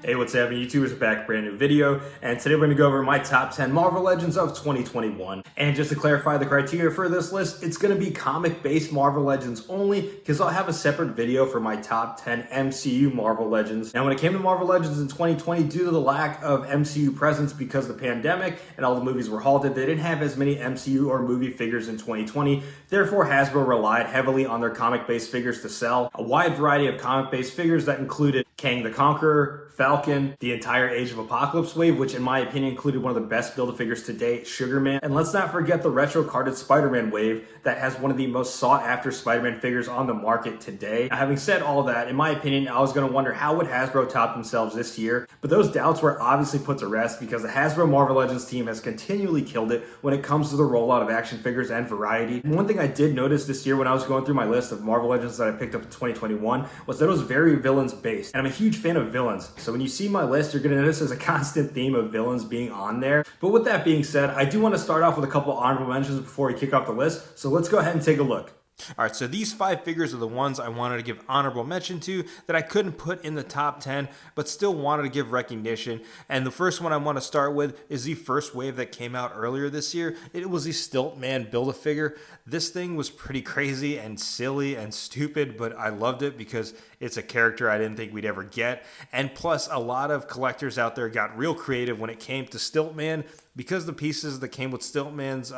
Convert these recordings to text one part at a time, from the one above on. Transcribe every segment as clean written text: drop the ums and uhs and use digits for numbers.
Hey, what's happening, YouTubers? Back with a brand new video, and today we're going to go over my top 10 Marvel Legends of 2021. And just to clarify the criteria for this list, it's going to be comic-based Marvel Legends only, because I'll have a separate video for my top 10 MCU Marvel Legends. Now, when it came to Marvel Legends in 2020, due to the lack of MCU presence because of the pandemic and all the movies were halted, they didn't have as many MCU or movie figures in 2020. Therefore, Hasbro relied heavily on their comic-based figures to sell a wide variety of comic-based figures that included Kang the Conqueror, Falcon, the entire Age of Apocalypse wave, which in my opinion included one of the best Build-A-Figures to date, Sugar Man. And let's not forget the retro-carded Spider-Man wave that has one of the most sought-after Spider-Man figures on the market today. Now, having said all that, in my opinion, I was going to wonder how would Hasbro top themselves this year, but those doubts were obviously put to rest because the Hasbro Marvel Legends team has continually killed it when it comes to the rollout of action figures and variety. And one thing I did notice this year when I was going through my list of Marvel Legends that I picked up in 2021 was that it was very villains-based, and I'm a huge fan of villains. So when you see my list, you're going to notice there's a constant theme of villains being on there. But with that being said, I do want to start off with a couple honorable mentions before we kick off the list. So let's go ahead and take a look. Alright, so these 5 figures are the ones I wanted to give honorable mention to that I couldn't put in the top 10, but still wanted to give recognition. And the first one I want to start with is the first wave that came out earlier this year. It was the Stilt Man Build-A-Figure. This thing was pretty crazy and silly and stupid, but I loved it because it's a character I didn't think we'd ever get. And plus, a lot of collectors out there got real creative when it came to Stilt Man because the pieces that came with Stilt Man's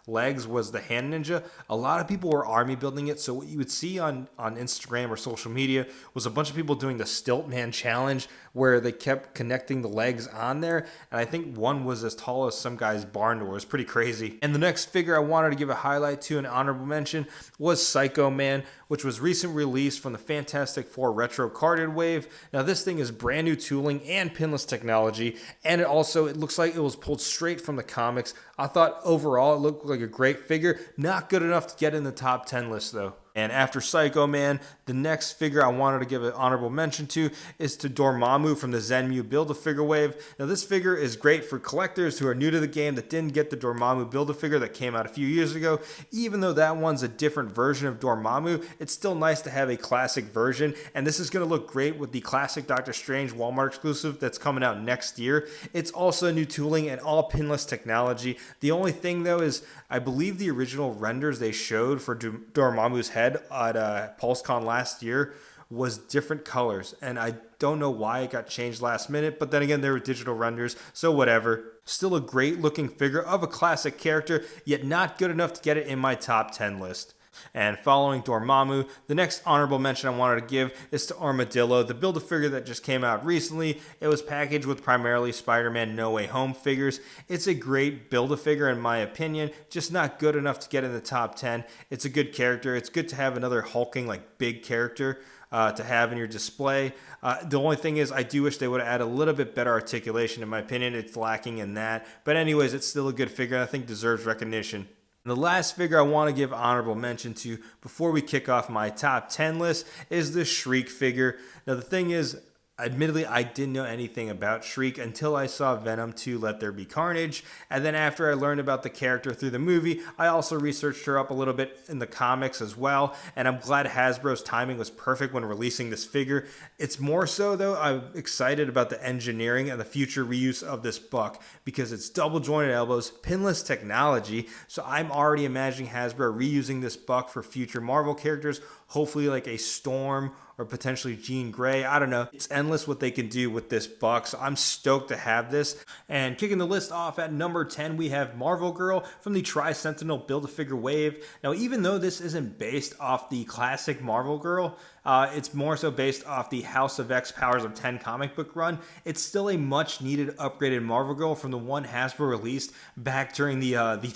legs was the hand ninja. A lot of people were army building it, so what you would see on Instagram or social media was a bunch of people doing the Stilt Man challenge where they kept connecting the legs on there, and I think one was as tall as some guy's barn door. It was pretty crazy. And the next figure I wanted to give a highlight to, an honorable mention, was Psycho Man, which was recently released from the Fantastic Four retro carded wave. Now this thing is brand new tooling and pinless technology, and it looks like it was pulled straight from the comics. I thought overall it looked like a great figure. Not good enough to get in the top 10 list though. And after Psycho Man, the next figure I wanted to give an honorable mention to is to Dormammu from the Zenmu Build-A-Figure wave. Now this figure is great for collectors who are new to the game that didn't get the Dormammu Build-A-Figure that came out a few years ago. Even though that one's a different version of Dormammu, it's still nice to have a classic version. And this is going to look great with the classic Doctor Strange Walmart exclusive that's coming out next year. It's also new tooling and all pinless technology. The only thing though is I believe the original renders they showed for Dormammu's head at PulseCon last year was different colors, and I don't know why it got changed last minute, but then again, they were digital renders, so whatever. Still a great looking figure of a classic character, yet not good enough to get it in my top 10 list. And following Dormammu, the next honorable mention I wanted to give is to Armadillo, the Build-A-Figure that just came out recently. It was packaged with primarily Spider-Man No Way Home figures. It's a great Build-A-Figure in my opinion, just not good enough to get in the top 10. It's a good character. It's good to have another hulking, like big character to have in your display. The only thing is I do wish they would add a little bit better articulation. In my opinion, it's lacking in that. But anyways, it's still a good figure. I think deserves recognition. The last figure I want to give honorable mention to before we kick off my top 10 list is the Shriek figure. Now the thing is, admittedly, I didn't know anything about Shriek until I saw Venom 2 Let There Be Carnage, and then after I learned about the character through the movie, I also researched her up a little bit in the comics as well, and I'm glad Hasbro's timing was perfect when releasing this figure. It's more so, though, I'm excited about the engineering and the future reuse of this buck, because it's double jointed elbows, pinless technology, so I'm already imagining Hasbro reusing this buck for future Marvel characters, hopefully like a Storm or potentially Jean Grey. I don't know. It's endless what they can do with this buck, so I'm stoked to have this. And kicking the list off at number 10, we have Marvel Girl from the Tri-Sentinel Build-A-Figure wave. Now, even though this isn't based off the classic Marvel Girl, it's more so based off the House of X Powers of 10 comic book run. It's still a much needed upgraded Marvel Girl from the one Hasbro released back during the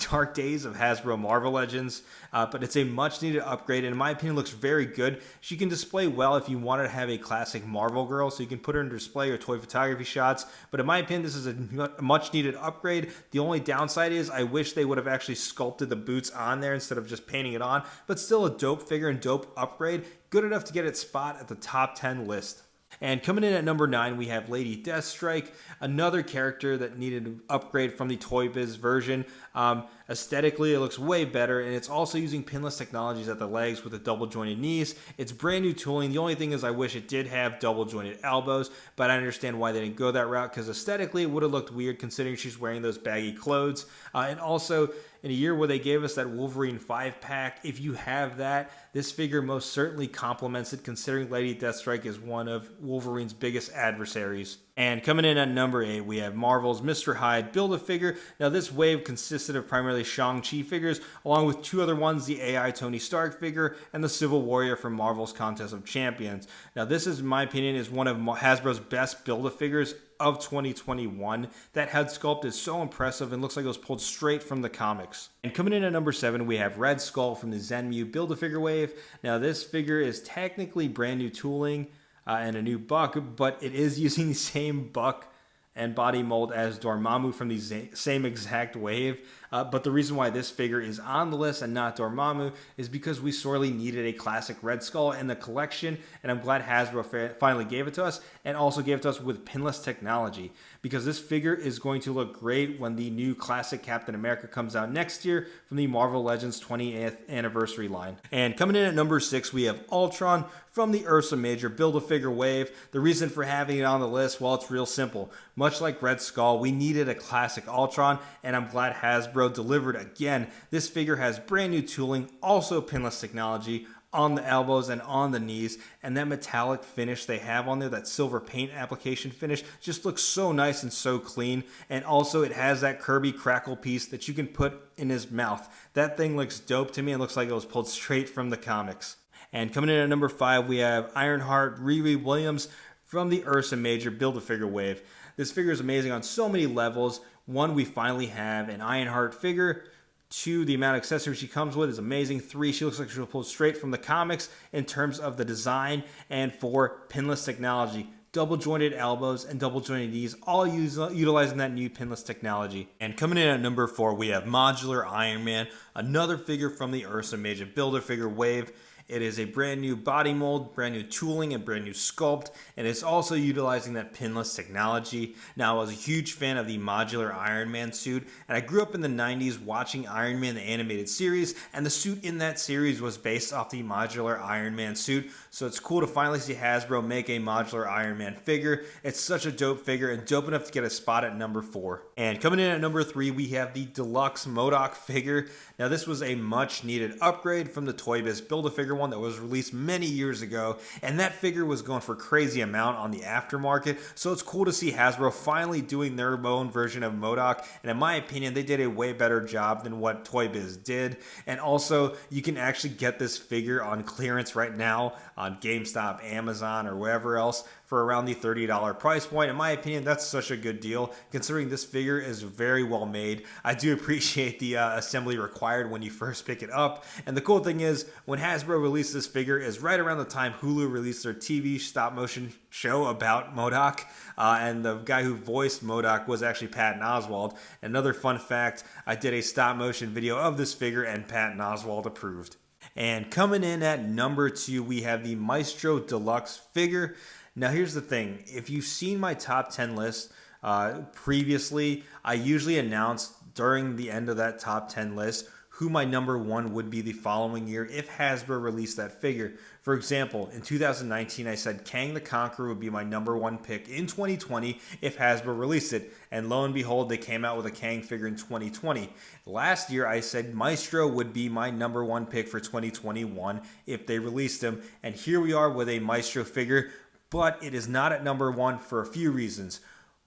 dark days of Hasbro Marvel Legends. But it's a much needed upgrade, and in my opinion looks very good. She can display well if you wanted to have a classic Marvel Girl, so you can put her in display or toy photography shots. But in my opinion, this is a much needed upgrade. The only downside is I wish they would have actually sculpted the boots on there instead of just painting it on. But still a dope figure and dope upgrade. Good enough to get its spot at the top 10 list. And coming in at number 9, we have Lady Deathstrike, another character that needed an upgrade from the Toy Biz version. Aesthetically, it looks way better, and it's also using pinless technologies at the legs with the double jointed knees. It's brand new tooling. The only thing is I wish it did have double jointed elbows, but I understand why they didn't go that route, because aesthetically it would have looked weird considering she's wearing those baggy clothes. And also, in a year where they gave us that Wolverine 5-pack, if you have that, this figure most certainly complements it, considering Lady Deathstrike is one of Wolverine's biggest adversaries. And coming in at number 8, we have Marvel's Mr. Hyde Build-A-Figure. Now, this wave consisted of primarily Shang-Chi figures, along with 2 other ones, the AI Tony Stark figure and the Civil Warrior from Marvel's Contest of Champions. Now, this is, in my opinion, is one of Hasbro's best Build-A-Figures of 2021. That head sculpt is so impressive and looks like it was pulled straight from the comics. And coming in at number 7, we have Red Skull from the Zenmu Build-A-Figure wave. Now, this figure is technically brand new tooling and a new buck, but it is using the same buck and body mold as Dormammu from the same exact wave. But the reason why this figure is on the list and not Dormammu is because we sorely needed a classic Red Skull in the collection, and I'm glad Hasbro finally gave it to us, and also gave it to us with pinless technology, because this figure is going to look great when the new classic Captain America comes out next year from the Marvel Legends 20th anniversary line. And coming in at number 6, we have Ultron from the Ursa Major Build-A-Figure wave. The reason for having it on the list, well, it's real simple. Much like Red Skull, we needed a classic Ultron, and I'm glad Hasbro delivered again. This figure has brand new tooling, also pinless technology on the elbows and on the knees, and that metallic finish they have on there, that silver paint application finish, just looks so nice and so clean. And also it has that Kirby crackle piece that you can put in his mouth. That thing looks dope to me and looks like it was pulled straight from the comics. And coming in at number 5, we have Ironheart Riri Williams from the Ursa Major Build-A-Figure wave. This figure is amazing on so many levels. 1, we finally have an Ironheart figure. 2, the amount of accessories she comes with is amazing. 3, she looks like she was pulled straight from the comics in terms of the design. And 4, pinless technology. Double jointed elbows and double jointed knees, all utilizing that new pinless technology. And coming in at number 4, we have Modular Iron Man, another figure from the Ursa Major Build-A-Figure wave. It is a brand new body mold, brand new tooling, and brand new sculpt, and it's also utilizing that pinless technology. Now, I was a huge fan of the Modular Iron Man suit, and I grew up in the 90s watching Iron Man the animated series, and the suit in that series was based off the Modular Iron Man suit, so it's cool to finally see Hasbro make a Modular Iron Man figure. It's such a dope figure, and dope enough to get a spot at number 4. And coming in at number 3, we have the Deluxe MODOK figure. Now, this was a much-needed upgrade from the Toy Biz Build-A-Figure one that was released many years ago, and that figure was going for a crazy amount on the aftermarket, so it's cool to see Hasbro finally doing their own version of MODOK, and in my opinion they did a way better job than what Toy Biz did. And also, you can actually get this figure on clearance right now on GameStop, Amazon, or wherever else for around the $30 price point. In my opinion, that's such a good deal, considering this figure is very well made. I do appreciate the assembly required when you first pick it up. And the cool thing is, when Hasbro released this figure is right around the time Hulu released their TV stop motion show about MODOK. And the guy who voiced MODOK was actually Patton Oswalt. Another fun fact, I did a stop motion video of this figure and Patton Oswalt approved. And coming in at number 2, we have the Maestro Deluxe figure. Now, here's the thing. If you've seen my top 10 list previously, I usually announce during the end of that top 10 list who my number 1 would be the following year if Hasbro released that figure. For example, in 2019, I said Kang the Conqueror would be my number 1 pick in 2020 if Hasbro released it. And lo and behold, they came out with a Kang figure in 2020. Last year, I said Maestro would be my number 1 pick for 2021 if they released him. And here we are with a Maestro figure, but it is not at number 1 for a few reasons.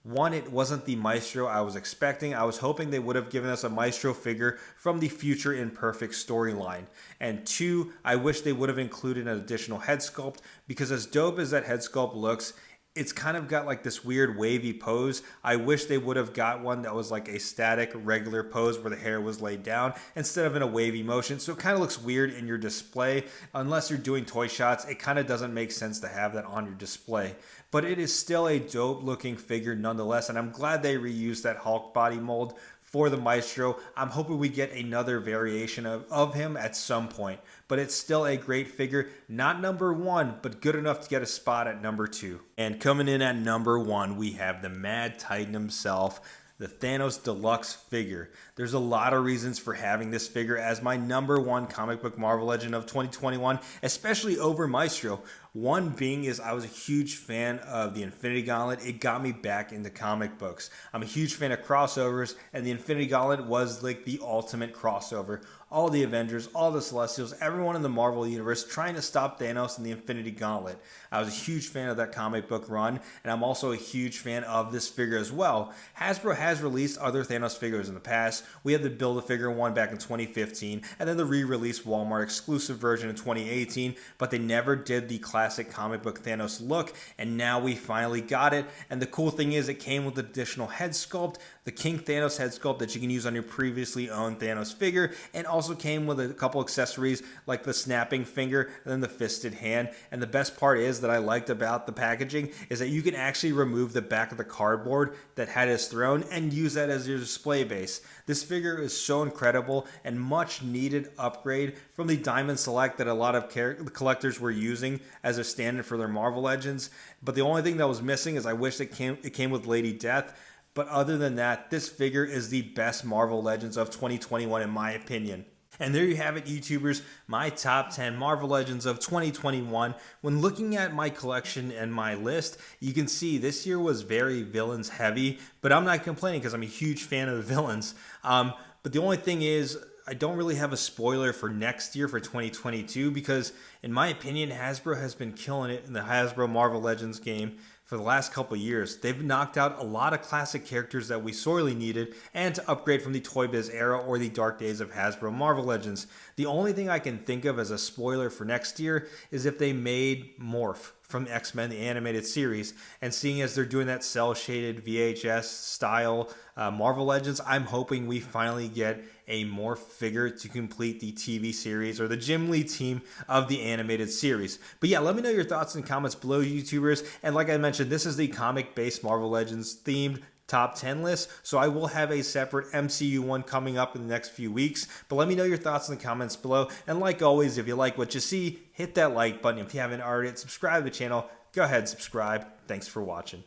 1, it wasn't the Maestro I was expecting. I was hoping they would have given us a Maestro figure from the Future Imperfect storyline. And 2, I wish they would have included an additional head sculpt, because as dope as that head sculpt looks, it's kind of got like this weird wavy pose. I wish they would have got one that was like a static, regular pose where the hair was laid down instead of in a wavy motion. So it kind of looks weird in your display. Unless you're doing toy shots, it kind of doesn't make sense to have that on your display. But it is still a dope looking figure nonetheless, and I'm glad they reused that Hulk body mold for the Maestro. I'm hoping we get another variation of him at some point, but it's still a great figure. Not number 1, but good enough to get a spot at number 2. And coming in at number 1, we have the Mad Titan himself, the Thanos Deluxe figure. There's a lot of reasons for having this figure as my number one comic book Marvel Legend of 2021, especially over Maestro. One being is I was a huge fan of the Infinity Gauntlet. It got me back into comic books. I'm a huge fan of crossovers, and the Infinity Gauntlet was like the ultimate crossover. All the Avengers, all the Celestials, everyone in the Marvel Universe trying to stop Thanos in the Infinity Gauntlet. I was a huge fan of that comic book run, and I'm also a huge fan of this figure as well. Hasbro has released other Thanos figures in the past. We had the Build-A-Figure one back in 2015, and then the re-released Walmart exclusive version in 2018, but they never did the classic comic book Thanos look, and now we finally got it. And the cool thing is it came with additional head sculpt, the King Thanos head sculpt that you can use on your previously owned Thanos figure, and also came with a couple accessories like the snapping finger and then the fisted hand. And the best part is that I liked about the packaging is that you can actually remove the back of the cardboard that had his throne and use that as your display base. This figure is so incredible and much needed upgrade from the Diamond Select that a lot of collectors were using as a standard for their Marvel Legends. But the only thing that was missing is I wish it came with Lady Death. But other than that, this figure is the best Marvel Legends of 2021 in my opinion. And there you have it, YouTubers, my top 10 Marvel Legends of 2021. When looking at my collection and my list, you can see this year was very villains heavy, but I'm not complaining because I'm a huge fan of the villains. But the only thing is, I don't really have a spoiler for next year for 2022 because, in my opinion, Hasbro has been killing it in the Hasbro Marvel Legends game for the last couple years. They've knocked out a lot of classic characters that we sorely needed and to upgrade from the Toy Biz era or the dark days of Hasbro Marvel Legends. The only thing I can think of as a spoiler for next year is if they made Morph from X-Men, the animated series, and seeing as they're doing that cel-shaded VHS style Marvel Legends, I'm hoping we finally get a Morph figure to complete the TV series or the Jim Lee team of the animated series. But yeah, let me know your thoughts in comments below, YouTubers. And like I mentioned, this is the comic-based Marvel Legends themed top 10 list, so I will have a separate MCU one coming up in the next few weeks. But let me know your thoughts in the comments below, and like always, if you like what you see, hit that like button. If you haven't already, subscribe to the channel. Go ahead, subscribe. Thanks for watching.